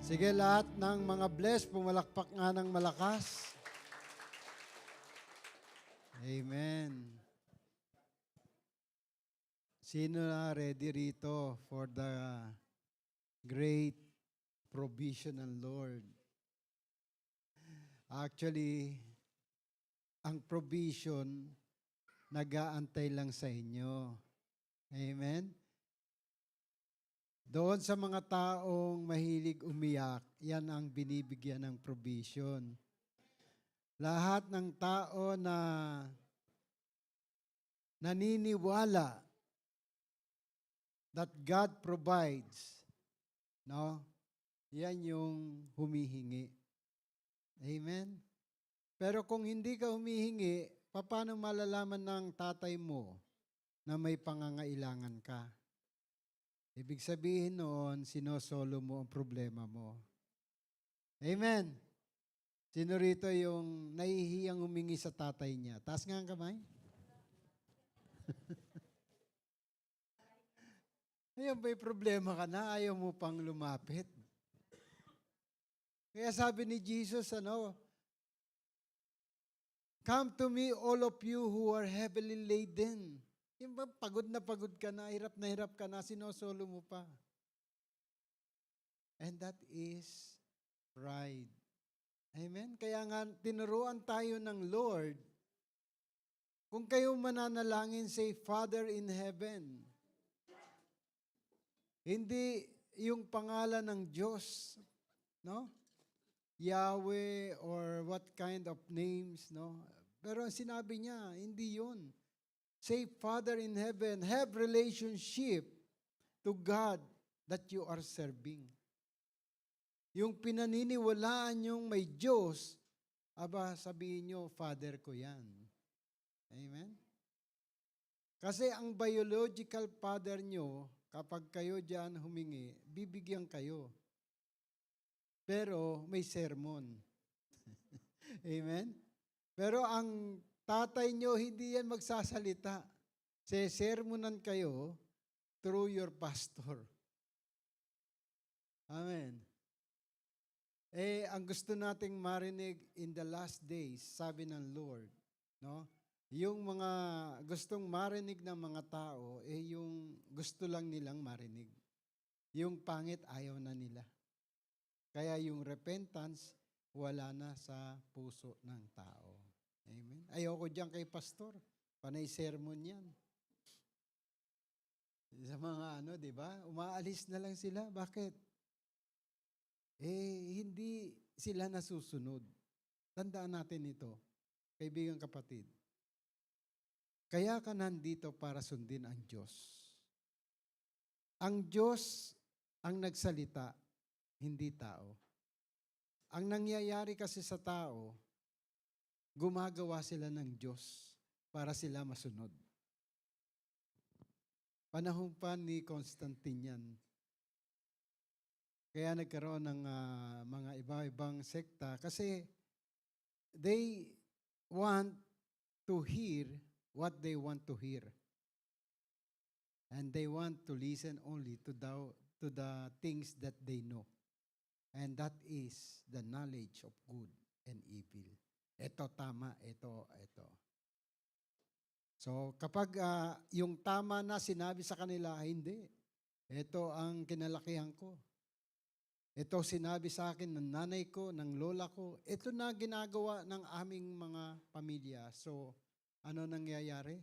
Sige, lahat ng mga blessed, pumalakpak nga ng malakas. Amen. Sino na ready rito for the great provision ng Lord? Actually, ang provision, nag-aantay lang sa inyo. Amen? Doon sa mga taong mahilig umiyak, yan ang binibigyan ng provision. Lahat ng tao na naniniwala that God provides, no? Yan yung humihingi. Amen? Pero kung hindi ka humihingi, paano malalaman ng tatay mo na may pangangailangan ka? Ibig sabihin noon, sinosolo mo ang problema mo. Amen? Sino rito yung nahihiyang humingi sa tatay niya? Taas nga ang kamay. Ayun, may problema ka na, ayaw mo pang lumapit. Kaya sabi ni Jesus, come to me all of you who are heavily laden. Yung ba, pagod ka na hirap ka na, sinosolo mo pa. And that is pride. Amen? Kaya nga, tinuruan tayo ng Lord, kung kayo mananalangin, say, Father in heaven. Hindi yung pangalan ng Diyos, no? Yahweh or what kind of names, no? Pero sinabi niya, hindi yun. Say, Father in heaven, have relationship to God that you are serving. Yung pinaniniwalaan yung may Diyos, sabihin nyo, Father ko yan. Amen? Kasi ang biological father nyo, kapag kayo dyan humingi, bibigyan kayo. Pero may sermon. Amen? Pero ang tatay nyo, hindi yan magsasalita. Sermonan kayo through your pastor. Amen. Ang gusto nating marinig in the last days, sabi ng Lord, no? Yung mga gustong marinig ng mga tao, yung gusto lang nilang marinig. Yung pangit, ayaw na nila. Kaya yung repentance, wala na sa puso ng tao. Amen? Ayoko diyan kay pastor. Panay sermon yan. Sa mga di ba? Umaalis na lang sila. Bakit? Hindi sila nasusunod. Tandaan natin ito, kaibigan kapatid. Kaya ka nandito para sundin ang Diyos. Ang Diyos ang nagsalita, hindi tao. Ang nangyayari kasi sa tao, gumagawa sila ng Diyos para sila masunod. Panahon pa ni Constantine yan. Kaya nagkaroon ng mga iba-ibang sekta kasi they want to hear what they want to hear. And they want to listen only to the things that they know. And that is the knowledge of good and evil. Ito tama, ito. So kapag yung tama na sinabi sa kanila, hindi. Ito ang kinalakihan ko. Ito sinabi sa akin ng nanay ko, ng lola ko. Ito na ginagawa ng aming mga pamilya. So, ano nangyayari?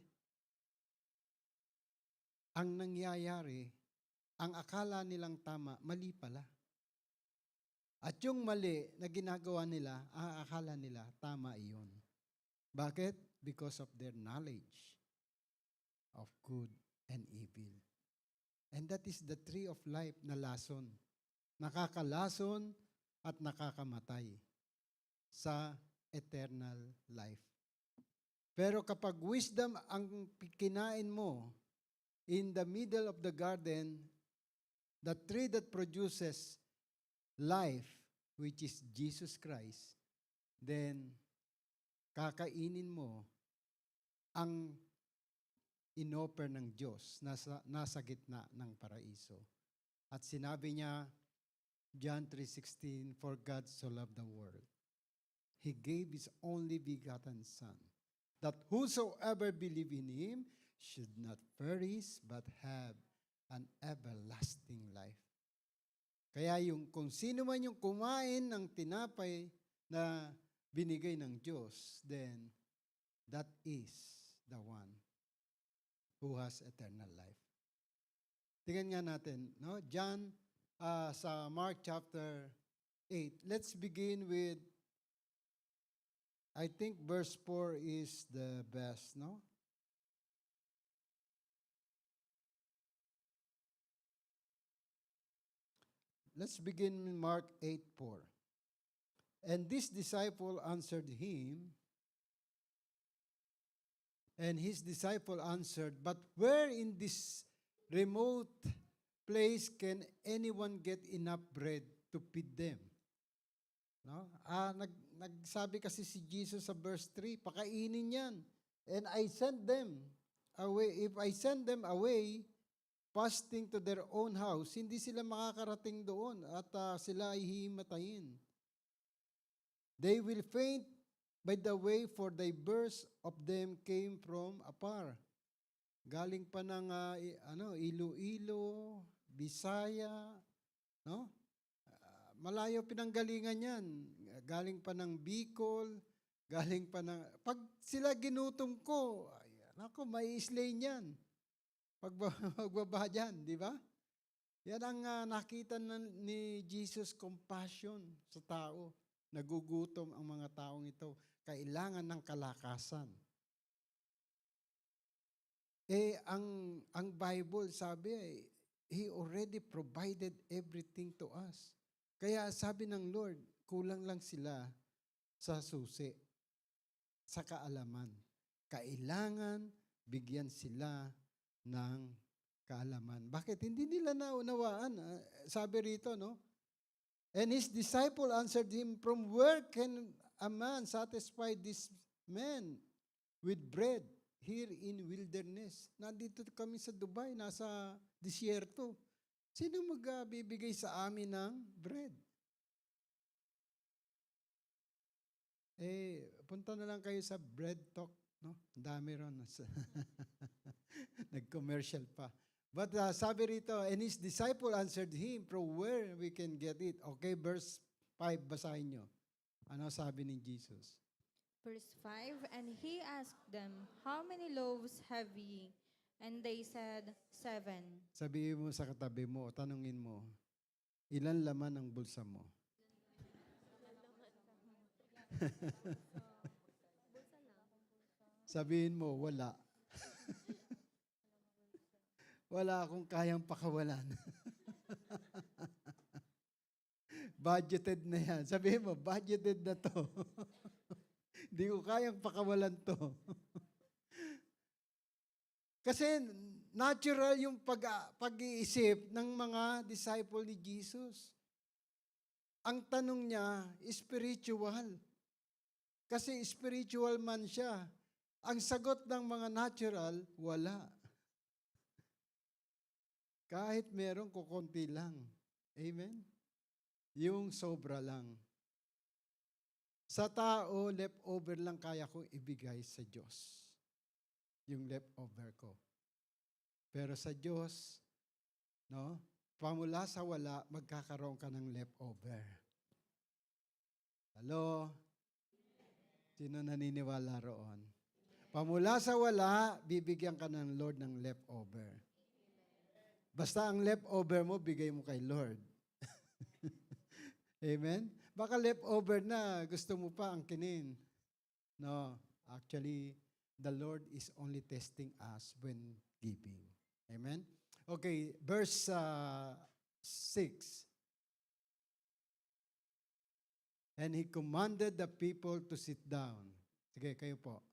Ang nangyayari, ang akala nilang tama, mali pala. At yung mali na ginagawa nila, akala nila, tama iyon. Bakit? Because of their knowledge of good and evil. And that is the tree of life na lason. Nakakalason at nakakamatay sa eternal life. Pero kapag wisdom ang kinain mo, in the middle of the garden, the tree that produces life, which is Jesus Christ, then kakainin mo ang inoffer ng Diyos nasa gitna ng paraiso. At sinabi niya, John 3:16, for God so loved the world. He gave His only begotten Son, that whosoever believe in Him should not perish but have an everlasting life. Kaya kung sino man yung kumain ng tinapay na binigay ng Diyos, then that is the one who has eternal life. Tingnan nga natin, no? John, sa Mark chapter 8. Let's begin with, I think verse 4 is the best, no? Let's begin with Mark 8:4. And this disciple answered him, and his disciple answered, but where in this remote place can anyone get enough bread to feed them? No? Nagsabi kasi si Jesus sa verse 3, pakainin yan. And I sent them away. If I send them away, fasting to their own house, hindi sila makakarating doon at sila ay hihimatayin. They will faint by the way, for diverse of them came from afar. Galing pa ng Iloilo, Bisaya, no? Malayo pinanggalingan yan. Galing pa ng Bicol, galing pa ng... Pag sila ginutom ko, ako, may islay niyan. Pagbaba dyan, di ba? Yan ang nakita ni Jesus, compassion sa tao. Nagugutom ang mga taong ito. Kailangan ng kalakasan. Ang Bible sabi, He already provided everything to us. Kaya sabi ng Lord, kulang lang sila sa susi, sa kaalaman. Kailangan bigyan sila ng kaalaman. Bakit? Hindi nila naunawaan. Sabi rito, no? And his disciple answered him, from where can a man satisfy this man with bread here in wilderness? Nandito kami sa Dubai, nasa disyerto. Sino magbibigay sa amin ng bread? Punta na lang kayo sa Bread Talk, no? Dami ron. Nag-commercial pa. But sabi rito, and his disciple answered him, from where we can get it? Okay, verse 5, basahin nyo. Ano sabi ni Jesus? Verse 5, and he asked them, how many loaves have ye? And they said, 7. Sabihin mo sa katabi mo, tanungin mo, ilan laman ang bulsa mo? Sabihin mo, wala. Wala akong kayang pakawalan. Budgeted na yan. Sabihin mo, budgeted na to. Hindi ko kayang pakawalan to. Kasi natural yung pag-iisip ng mga disciple ni Jesus. Ang tanong niya, spiritual. Kasi spiritual man siya. Ang sagot ng mga natural, wala. Kahit meron kukunti lang. Amen? Yung sobra lang. Sa tao, leftover lang kaya ko ibigay sa Diyos. Yung leftover ko. Pero sa Diyos, no? Pamula sa wala, magkakaroon ka ng leftover. Hello? Sino naniniwala roon? Pamula sa wala, bibigyan ka ng Lord ng leftover. Basta ang leftover mo, bigay mo kay Lord. Amen? Baka leftover na, gusto mo pa angkinin. No, actually, the Lord is only testing us when giving. Amen? Okay, verse 6. And he commanded the people to sit down. Sige, kayo po.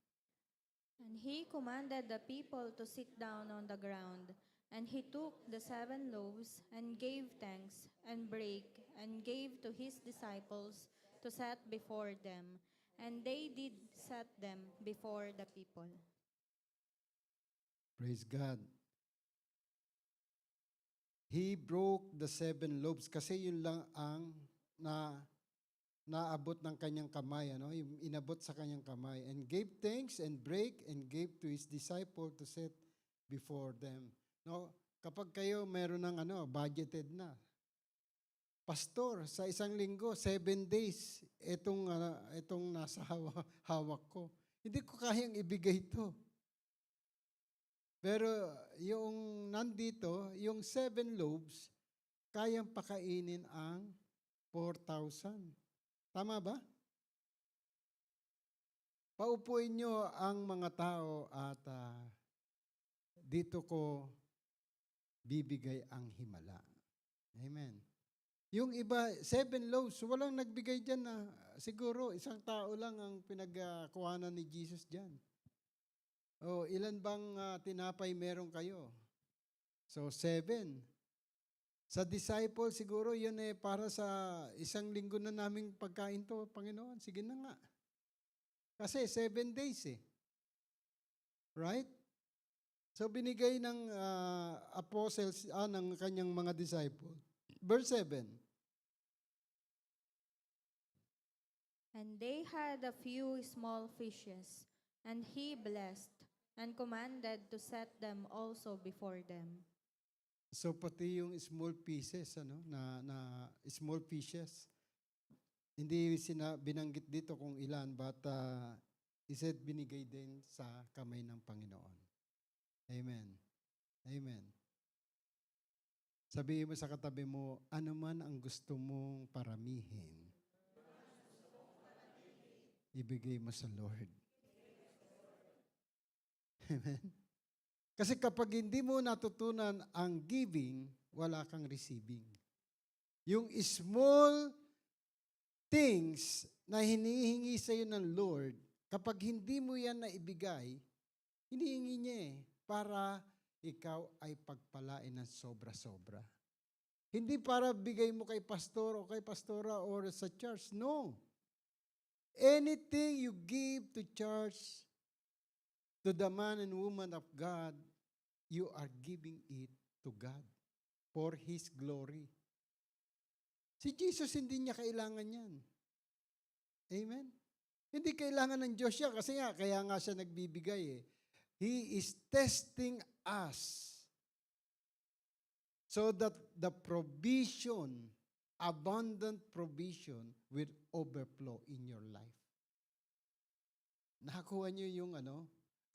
And he commanded the people to sit down on the ground. And he took the 7 loaves, and gave thanks, and brake, and gave to his disciples to set before them. And they did set them before the people. Praise God. He broke the 7 loaves kasi yun lang ang naabot ng kanyang kamay, ano? Yung inabot sa kanyang kamay, and gave thanks and break and gave to his disciple to set before them. No, kapag kayo meron ng budgeted na, pastor, sa isang linggo, 7 days, itong nasa hawak ko. Hindi ko kayang ibigay ito. Pero yung nandito, yung 7 loaves, kayang pakainin ang 4,000. Tama ba? Paupuin nyo ang mga tao at dito ko bibigay ang himala. Amen. Yung iba, 7 loaves, walang nagbigay dyan na siguro isang tao lang ang pinagkuhanan ni Jesus dyan. O, ilan bang tinapay meron kayo? So, 7. Sa disciple, siguro yun para sa isang linggo na naming pagkain to, Panginoon. Sige na nga. Kasi 7 days eh. Right? So, binigay ng apostles, ng kanyang mga disciple. Verse 7. And they had a few small fishes, and he blessed, and commanded to set them also before them. So pati yung small pieces, na small fishes, hindi binanggit dito kung ilan, but he said binigay din sa kamay ng Panginoon. Amen. Amen. Sabihin mo sa katabi mo, ano man ang gusto mong paramihin, ibigay mo sa Lord. Amen. Kasi kapag hindi mo natutunan ang giving, wala kang receiving. Yung small things na hinihingi sa iyo ng Lord, kapag hindi mo yan naibigay, hinihingi niya para ikaw ay pagpalain ng sobra-sobra. Hindi para bigay mo kay pastor o kay pastora or sa church. No. Anything you give to church, to the man and woman of God, you are giving it to God for His glory. Si Jesus, hindi niya kailangan yan. Amen? Hindi kailangan ng Diyos siya kasi kaya nga siya nagbibigay eh. He is testing us so that the provision, abundant provision, will overflow in your life. Nakakuha niyo yung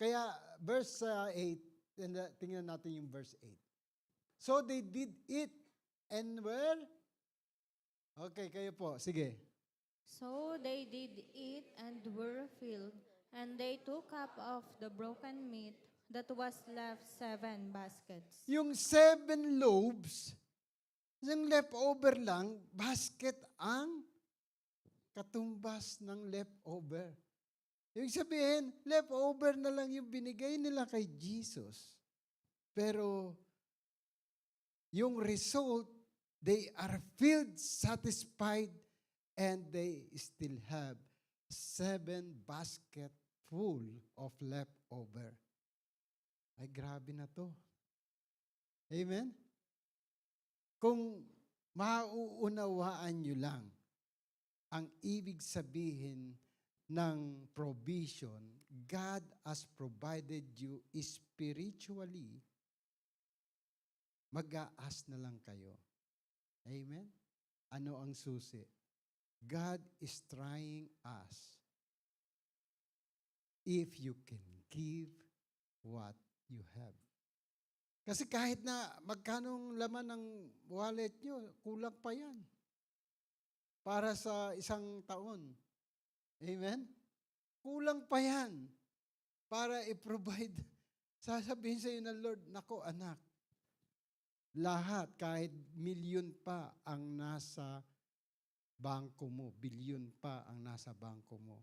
Kaya verse 8, tingnan natin yung verse 8. So they did it and were? Okay, kayo po. Sige. So they did eat and were filled, and they took up of the broken meat that was left 7 baskets. Yung 7 loaves, yung leftover lang, basket ang katumbas ng leftover. Ibig sabihin, leftover na lang yung binigay nila kay Jesus. Pero yung result, they are filled, satisfied, and they still have 7 basket full of leftover. Ay, grabe na to. Amen? Kung mauunawaan nyo lang ang ibig sabihin ng provision, God has provided you spiritually, mag-aas na lang kayo. Amen? Ano ang susi? God is trying us if you can give what you have. Kasi kahit na magkanong laman ng wallet nyo, kulang pa yan para sa isang taon. Amen? Kulang pa yan para i-provide. Sasabihin sa iyo ng Lord, nako anak, lahat, kahit milyon pa ang nasa bangko mo, bilyon pa ang nasa bangko mo,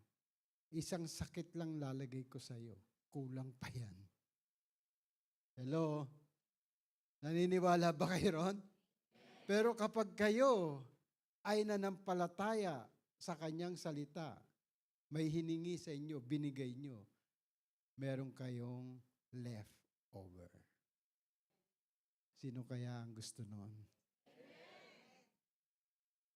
isang sakit lang lalagay ko sa iyo, kulang pa yan. Hello? Naniniwala ba kayo ron? Pero kapag kayo ay nanampalataya sa kanyang salita, may hiningi sa inyo, binigay nyo, meron kayong leftover. Sino kaya ang gusto noon?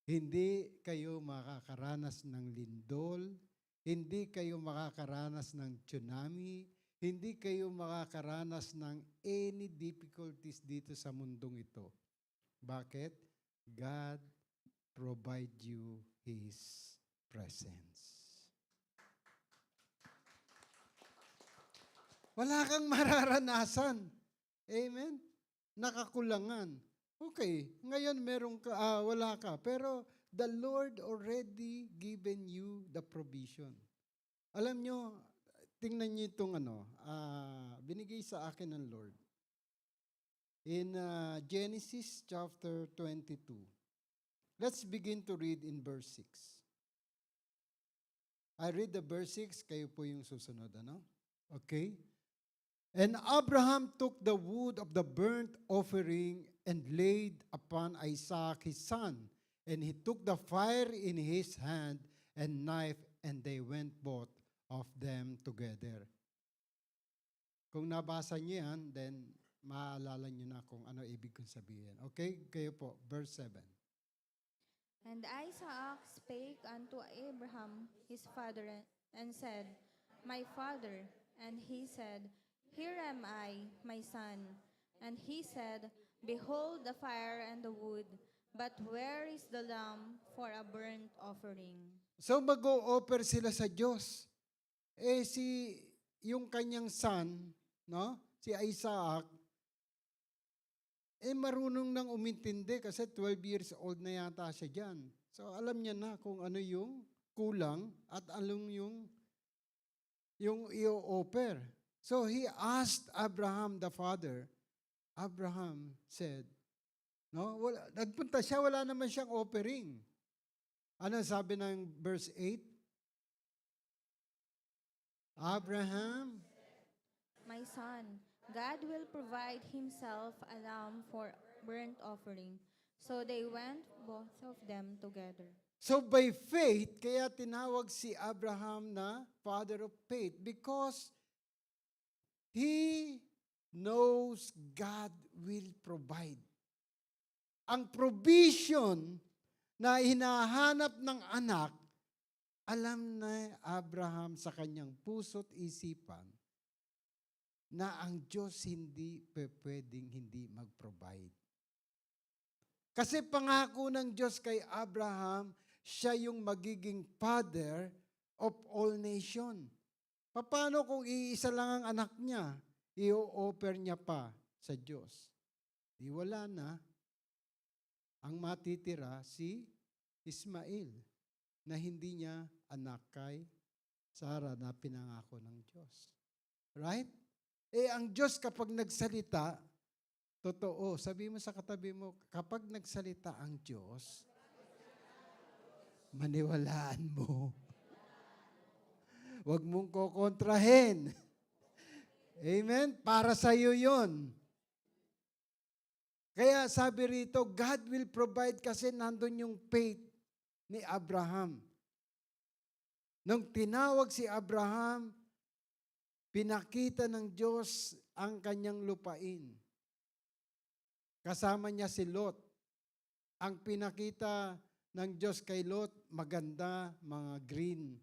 Hindi kayo makakaranas ng lindol, hindi kayo makakaranas ng tsunami, hindi kayo makakaranas ng any difficulties dito sa mundong ito. Bakit? God provide you His presence. Wala kang mararanasan. Amen? Nakakulangan. Okay, ngayon wala ka. Pero the Lord already given you the provision. Alam nyo, tingnan nyo itong binigay sa akin ng Lord. In Genesis chapter 22. Let's begin to read in verse 6. I read the verse 6, kayo po yung susunod, Okay? And Abraham took the wood of the burnt offering and laid upon Isaac his son. And he took the fire in his hand and knife, and they went both of them together. Kung nabasa niyo yan, then maaalala niyo na kung ano ibig kong sabihin. Okay? Kayo po, verse 7. And Isaac spake unto Abraham his father, and said, My father. And he said, Here am I, my son. And he said, Behold the fire and the wood, but where is the lamb for a burnt offering? So mag-o-offer sila sa Diyos. Yung kanyang son, si Isaac, marunong nang umintindi kasi 12 years old na yata siya dyan. So alam niya na kung ano yung kulang at anong yung i-offer. So he asked Abraham the father. Abraham said, nagpunta siya, wala naman siyang offering. Ano sabi ng verse 8? Abraham, My son, God will provide himself a lamb for burnt offering. So they went both of them together. So by faith, kaya tinawag si Abraham na father of faith because he knows God will provide. Ang provision na hinahanap ng anak, alam na Abraham sa kanyang puso't isipan na ang Diyos hindi pwedeng hindi mag-provide. Kasi pangako ng Diyos kay Abraham, siya yung magiging father of all nation. Paano kung iisa lang ang anak niya, i-offer niya pa sa Diyos? Di wala na. Ang matitira si Ismael na hindi niya anak kay Sarah na pinangako ng Diyos. Right? Ang Diyos kapag nagsalita, totoo, sabi mo sa katabi mo, kapag nagsalita ang Diyos, maniwalaan mo. Huwag mong kokontrahin. Amen? Para sa iyo yun. Kaya sabi rito, God will provide kasi nandun yung faith ni Abraham. Nung tinawag si Abraham, pinakita ng Diyos ang kanyang lupain. Kasama niya si Lot. Ang pinakita ng Diyos kay Lot, maganda, mga green.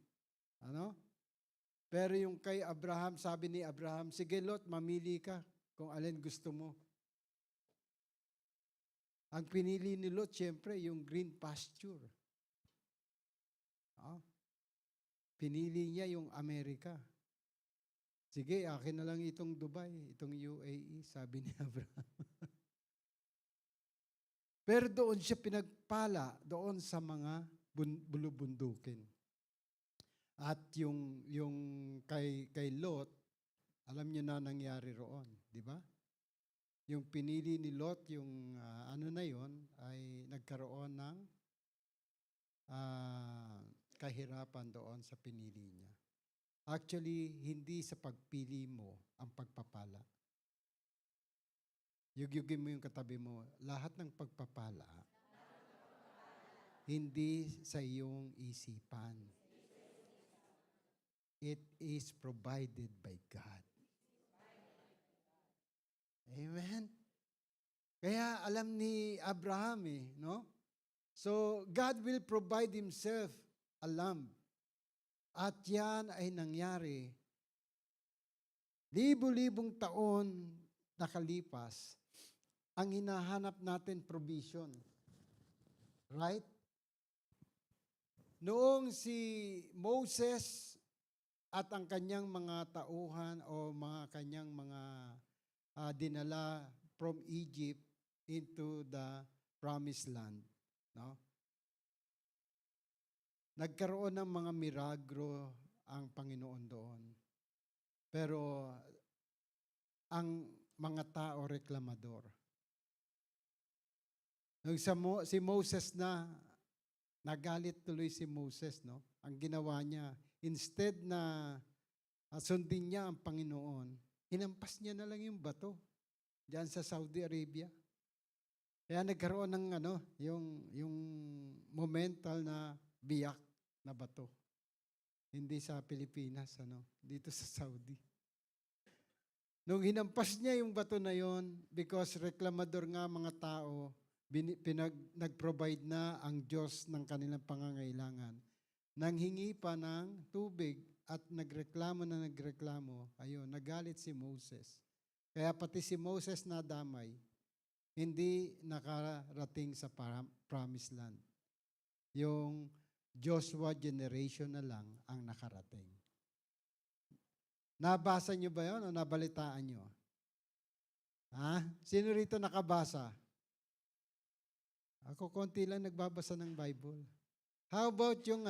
Pero yung kay Abraham, sabi ni Abraham, sige Lot, mamili ka kung alin gusto mo. Ang pinili ni Lot, siyempre, yung green pasture. Pinili niya yung Amerika. Sige, akin na lang itong Dubai, itong UAE, sabi ni Abraham. Pero doon siya pinagpala, doon sa mga bulubundukin. At yung kay Lot, alam niyo na nangyari roon, di ba? Yung pinili ni Lot, yung na yon ay nagkaroon ng kahirapan doon sa pinili niya. Actually, hindi sa pagpili mo ang pagpapala. Yugyugin mo yung katabi mo, lahat ng pagpapala, hindi sa iyong isipan. It is provided by God. Amen? Kaya alam ni Abraham no? So, God will provide Himself a lamb. At yan ay nangyari. Libo-libong taon nakalipas, ang hinahanap natin provision. Right? Noong si Moses at ang kanyang mga tauhan o mga kanyang mga dinala from Egypt into the promised land, no? Nagkaroon ng mga milagro ang Panginoon doon. Pero ang mga tao reklamador. Nung si Moses nagalit tuloy si Moses, no? Ang ginawa niya, instead na sundin niya ang Panginoon, hinampas niya na lang yung bato diyan sa Saudi Arabia. Kaya nagkaroon ng yung momental na biyak na bato. Hindi sa Pilipinas, dito sa Saudi. Nung hinampas niya yung bato na yon, because reklamador nga mga tao, nag-provide na ang Diyos ng kanilang pangangailangan. Nanghingi pa ng tubig at nagreklamo, ayun, nagalit si Moses. Kaya pati si Moses nadamay, hindi nakarating sa promised land. Yung Joshua generation na lang ang nakarating. Nabasa niyo ba yun o nabalitaan niyo? Ha? Sino rito nakabasa? Ako konti lang nagbabasa ng Bible. How about yung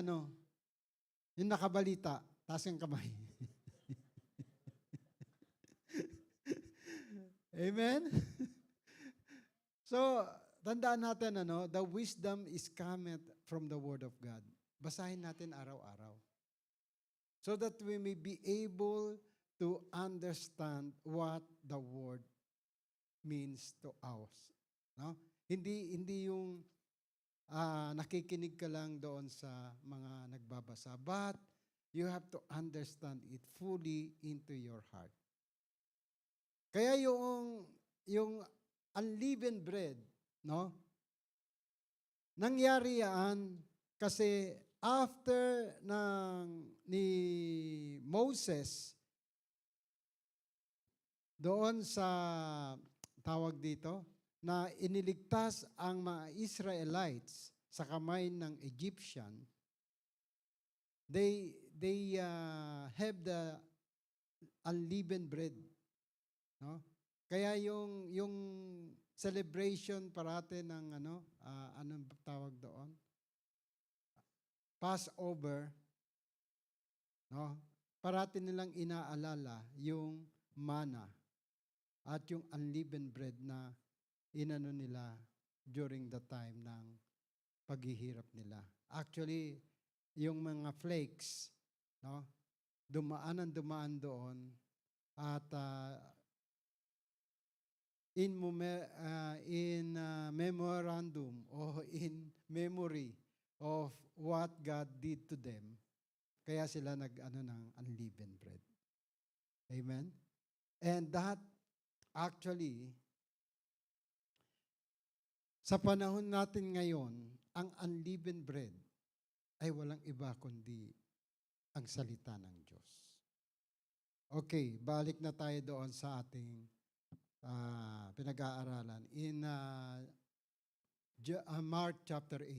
yung nakabalita? Taas ang kamay. Amen? So, tandaan natin, the wisdom is cometh from the Word of God. Basahin natin araw-araw. So that we may be able to understand what the Word means to us. No? Hindi yung nakikinig ka lang doon sa mga nagbabasa. But you have to understand it fully into your heart. Kaya yung unleavened bread, no? Nangyari yan kasi after ni Moses doon sa tawag dito na iniligtas ang mga Israelites sa kamay ng Egyptian, they have the unleavened bread, no? Kaya yung celebration parate ng anong tawag doon? Passover, no? Parati nilang inaalala yung manna at yung unleavened bread na inano nila during the time ng paghihirap nila. Actually, yung mga flakes, no? Dumaan doon at in memorandum o in memory of what God did to them, kaya sila ng unleavened bread. Amen? And that actually, sa panahon natin ngayon, ang unleavened bread ay walang iba kundi ang salita ng Diyos. Okay, balik na tayo doon sa ating pinag-aaralan. In Mark chapter 8.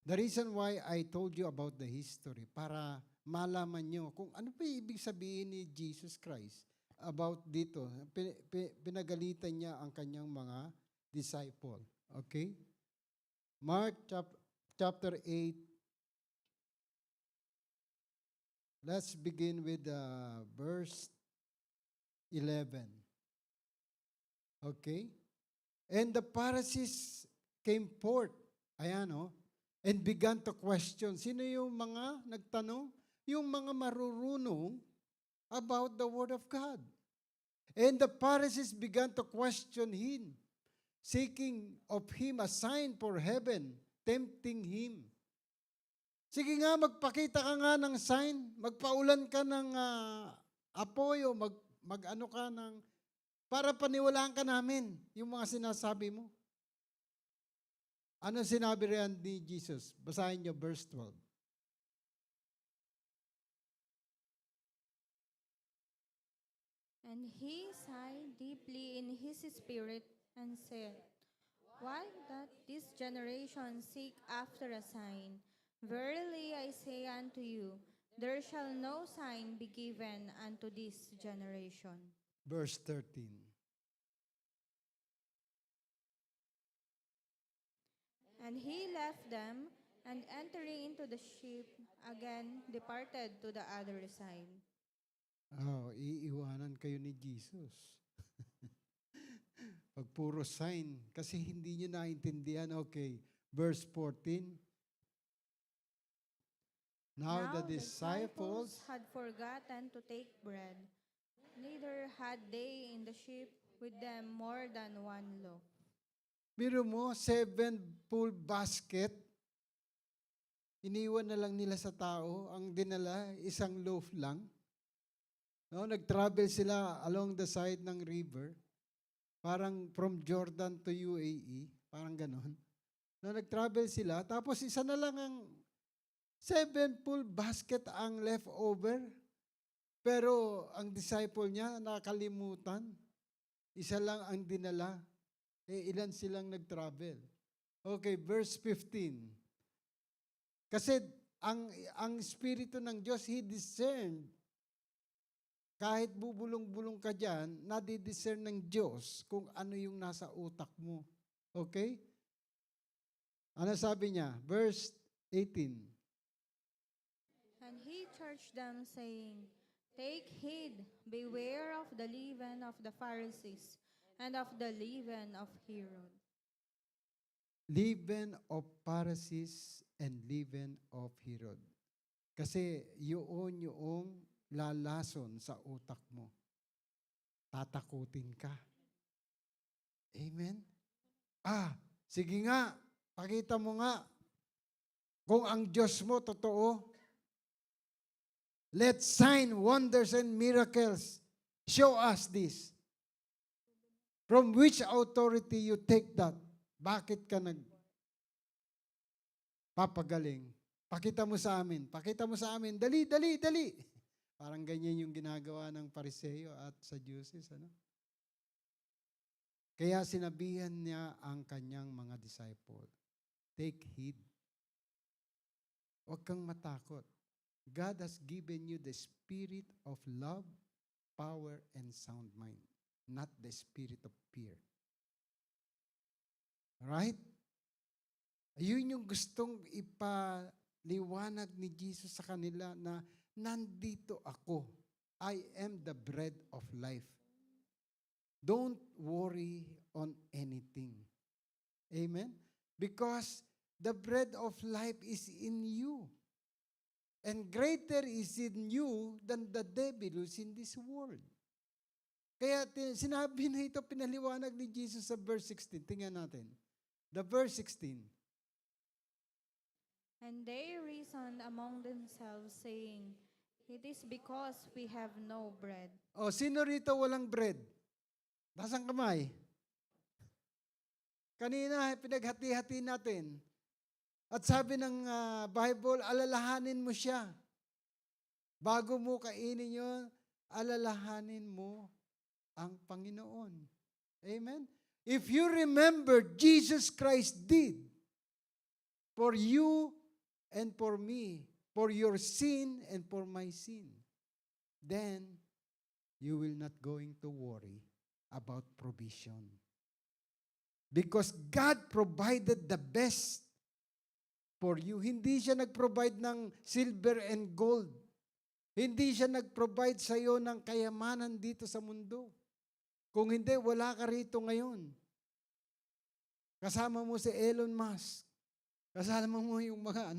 The reason why I told you about the history, para malaman nyo kung ano pa ibig sabihin ni Jesus Christ about dito. Pinagalitan niya ang kanyang mga disciple. Okay? Mark chapter 8. Let's begin with verse 11. Okay? And the Pharisees came forth, and began to question. Sino yung mga nagtanong? Yung mga marurunong about the Word of God. And the Pharisees began to question him, seeking of him a sign for heaven, tempting him. Sige nga, magpakita ka nga ng sign, magpaulan ka ng apoy o mag-ano ka ng para paniwalaan ka namin yung mga sinasabi mo. Ano sinabi riyan ni Jesus? Basahin niyo verse 12. And he sighed deeply in his spirit and said, Why doth this generation seek after a sign? Verily I say unto you, there shall no sign be given unto this generation. Verse 13. And he left them, and entering into the ship, again departed to the other side. Oh, iiwanan kayo ni Jesus. Pag puro sign, kasi hindi nyo naintindihan. Okay, verse 14. Now the disciples, had forgotten to take bread, neither had they in the ship with them more than one loaf. biro mo, 7 full basket, iniwan na lang nila sa tao, ang dinala, isang loaf lang. No, nag-travel sila along the side ng river, parang from Jordan to UAE, parang ganon. No, nag-travel sila, tapos isa na lang ang 7 full basket ang leftover. Pero ang disciple niya, nakalimutan. Isa lang ang dinala. Ilan silang nag-travel? Okay, verse 15. Kasi ang Espiritu ng Diyos, He discerned. Kahit bubulong-bulong ka dyan, nadidiscern ng Diyos kung ano yung nasa utak mo. Okay? Ano sabi niya? Verse 18. And he charged them, saying, Take heed, beware of the leaven of the Pharisees, and of the leaven of Herod. Leaven of Pharisees and leaven of Herod. Kasi yun yung lalason sa utak mo. Tatakutin ka. Amen? Sige nga, pakita mo nga kung ang Diyos mo totoo. Let sign, wonders, and miracles show us this. From which authority you take that? Bakit ka nagpapagaling? Pakita mo sa amin. Pakita mo sa amin. Dali, dali, dali. Parang ganyan yung ginagawa ng Pariseo at Sadducees. Ano? Kaya sinabihan niya ang kanyang mga disciple, take heed. Huwag kang matakot. God has given you the spirit of love, power, and sound mind, not the spirit of fear. Right? Ayun yung gustong ipaliwanag ni Jesus sa kanila na nandito ako. I am the bread of life. Don't worry on anything. Amen? Because the bread of life is in you. And greater is in you than the devil who is in this world. Kaya sinabi na ito, pinaliwanag ni Jesus sa verse 16. Tingnan natin. The verse 16. And they reasoned among themselves, saying, It is because we have no bread. O, sino rito walang bread? Tasang kamay. Kanina, pinaghati-hati natin. At sabi ng Bible, alalahanin mo siya. Bago mo kainin yun, alalahanin mo ang Panginoon. Amen? If you remember, Jesus Christ did for you and for me, for your sin and for my sin, then you will not going to worry about provision. Because God provided the best for you. Hindi siya nag-provide ng silver and gold. Hindi siya nag-provide sa iyo ng kayamanan dito sa mundo. Kung hindi, wala ka rito ngayon. Kasama mo si Elon Musk. Kasama mo yung mga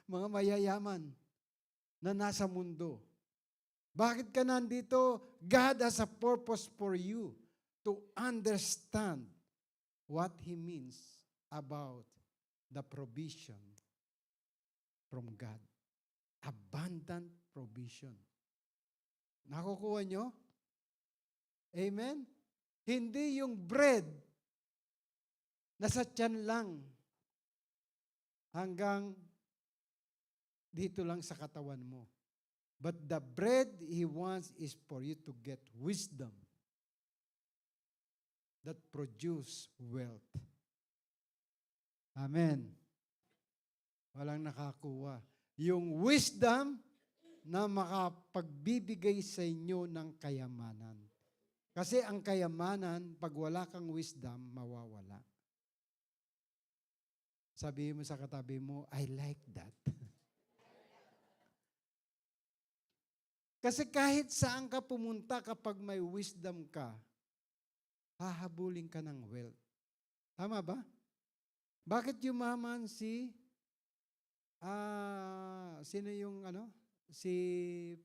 mga mayayaman na nasa mundo. Bakit ka nandito? God has a purpose for you to understand what He means about the provision from God. Abundant provision. Nakukuha nyo? Amen? Hindi yung bread nasa tiyan lang hanggang dito lang sa katawan mo. But the bread He wants is for you to get wisdom that produce wealth. Amen. Walang nakakuha. Yung wisdom na makapagbibigay sa inyo ng kayamanan. Kasi ang kayamanan, pag wala kang wisdom, mawawala. Sabihin mo sa katabi mo, I like that. Kasi kahit saan ka pumunta kapag may wisdom ka, hahabulin ka ng wealth. Tama ba? Bakit yumaman sino yung si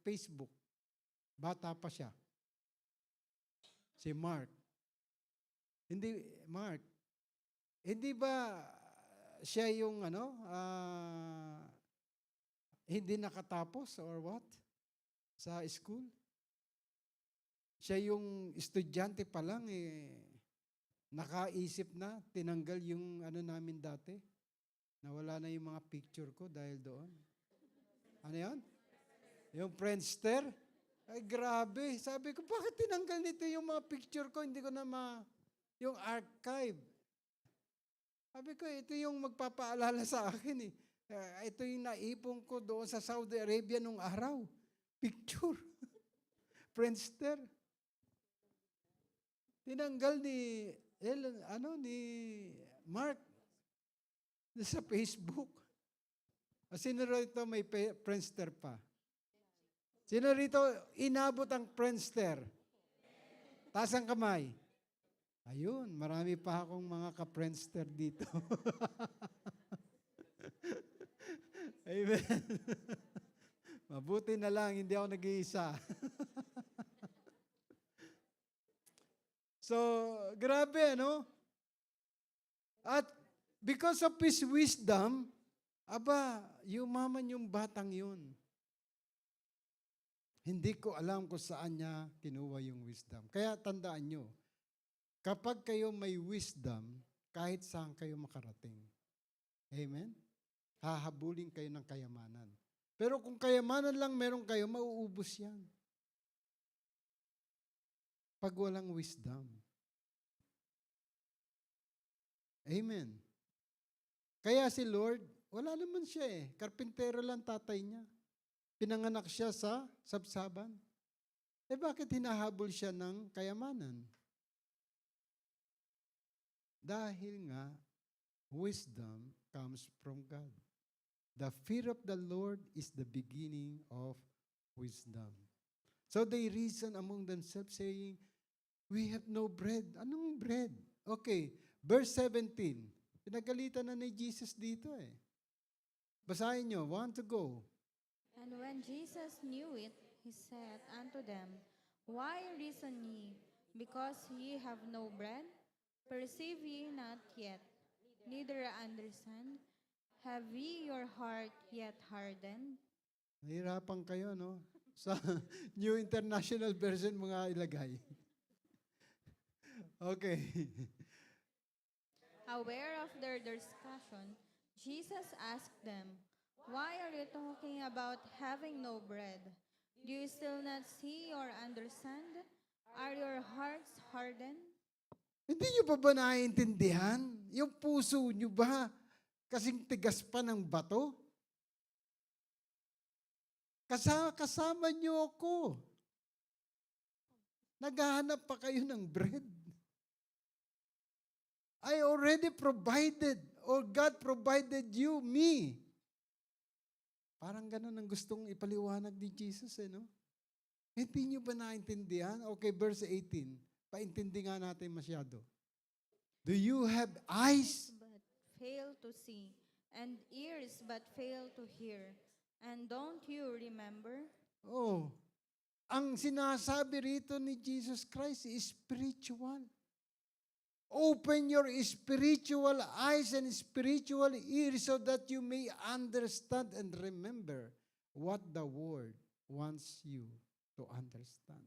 Facebook? Bata pa siya. Si Mark. Hindi ba siya yung hindi nakatapos or what? Sa school? Siya yung estudyante pa lang nakaisip na, tinanggal yung namin dati. Nawala na yung mga picture ko dahil doon. Ano yan? Yung Friendster? Ay, grabe. Sabi ko, bakit tinanggal nito yung mga picture ko? Hindi ko na yung archive. Sabi ko, ito yung magpapaalala sa akin eh. Ito yung naipon ko doon sa Saudi Arabia nung araw. Picture. Friendster. Tinanggal ni Mark sa Facebook. Sino rito may Friendster pa? Sino rito inabot ang Friendster? Taas ang kamay. Ayun, marami pa akong mga ka-Friendster dito. Amen. Mabuti na lang, hindi ako nag-iisa. So, grabe, ano? At because of his wisdom, yumaman yung batang yun. Hindi ko alam kung saan niya kinuha yung wisdom. Kaya tandaan nyo, kapag kayo may wisdom, kahit saan kayo makarating. Amen? Hahabulin kayo ng kayamanan. Pero kung kayamanan lang meron kayo, mauubos yan. Pag walang wisdom. Amen. Kaya si Lord, wala naman siya karpintero lang tatay niya. Pinanganak siya sa sabsaban. Bakit hinahabol siya ng kayamanan? Dahil nga, wisdom comes from God. The fear of the Lord is the beginning of wisdom. So they reason among themselves saying, we have no bread. Anong bread? Okay, verse 17. Pinagalitan na ni Jesus dito Basahin nyo, 1 to go. And when Jesus knew it, he said unto them, Why reason ye, because ye have no bread? Perceive ye not yet, neither understand? Have ye your heart yet hardened? Nahirapan kayo, no? Sa New International Version mga ilagay. Okay. Aware of their discussion, Jesus asked them, Why are you talking about having no bread? Do you still not see or understand? Are your hearts hardened? Hindi nyo pa ba naiintindihan? Yung puso nyo ba kasing tigas pa ng bato? Kasama nyo ako. Naghahanap pa kayo ng bread. I already provided, or God provided you, me. Parang ganun ang gustong ipaliwanag ni Jesus, no? Hindi nyo ba naintindihan? Okay, verse 18. Paintindi nga natin masyado. Do you have eyes? But fail to see, and ears but fail to hear. And don't you remember? Oh, ang sinasabi rito ni Jesus Christ is spiritual. Open your spiritual eyes and spiritual ears so that you may understand and remember what the Word wants you to understand.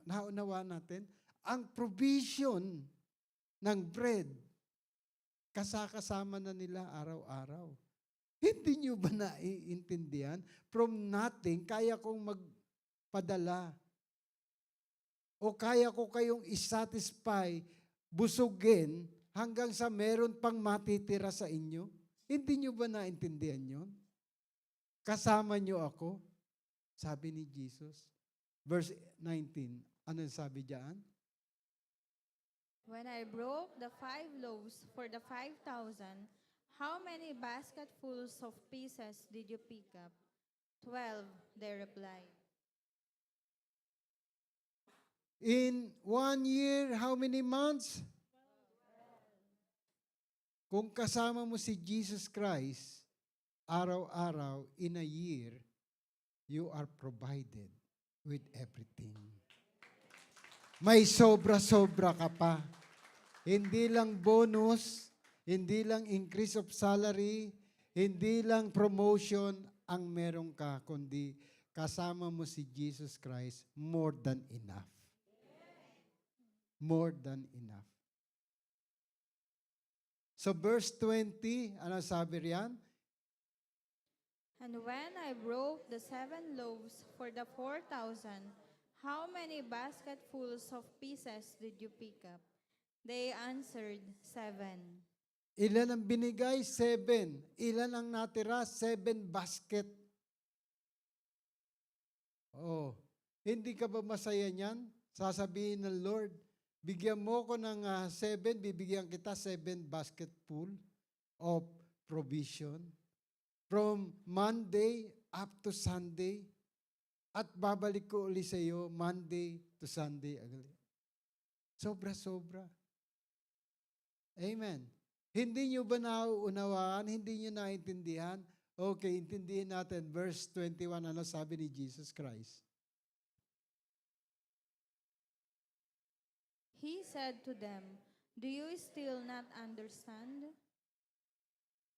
Naunawa natin? Ang provision ng bread, kasama na nila araw-araw. Hindi nyo ba naiintindihan? From nothing, kaya kong magpadala. O kaya ko kayong isatisfy, busugin, hanggang sa meron pang matitira sa inyo? Hindi nyo ba naintindihan yun? Kasama nyo ako, sabi ni Jesus. Verse 19, ano sabi diyan? When I broke the 5 loaves for the 5,000, how many basketfuls of pieces did you pick up? 12, they replied. In 1 year, how many months? Kung kasama mo si Jesus Christ, araw-araw, in a year, you are provided with everything. May sobra-sobra ka pa. Hindi lang bonus, hindi lang increase of salary, hindi lang promotion ang meron ka, kundi kasama mo si Jesus Christ, more than enough. More than enough. So verse 20, ano sabi riyan? And when I broke the 7 loaves for the 4,000, how many basketfuls of pieces did you pick up? They answered, 7. Ilan ang binigay? 7. Ilan ang natira? 7 basket. Oh, hindi ka ba masaya niyan? Sasabihin ng Lord, bigyan mo ko ng 7, bibigyan kita 7 basket full of provision. From Monday up to Sunday, at babalik ko ulit sa iyo Monday to Sunday. Sobra-sobra. Amen. Hindi nyo ba nauunawaan? Hindi nyo naintindihan? Okay, intindihin natin. Verse 21, ano sabi ni Jesus Christ? He said to them, do you still not understand?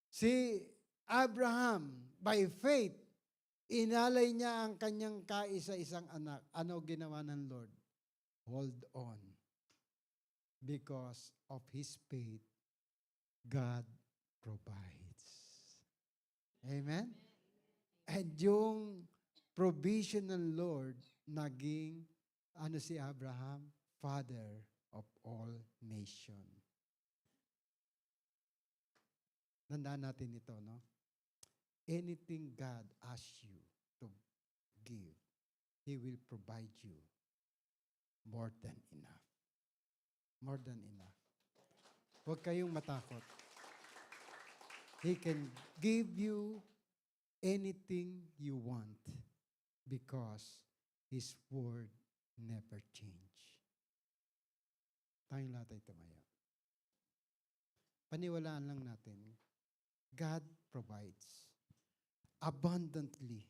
Si Abraham, by faith, inalay niya ang kanyang kaisa-isang anak. Ano ginawa ng Lord? Hold on. Because of his faith, God provides. Amen? And yung provision ng Lord, naging, ano si Abraham? Father of all nation. Tandaan natin ito, no? Anything God asks you to give, He will provide you more than enough. More than enough. Huwag kayong matakot. He can give you anything you want because His word never change. Tayong lahat ay tumayo. Paniwalaan lang natin, God provides abundantly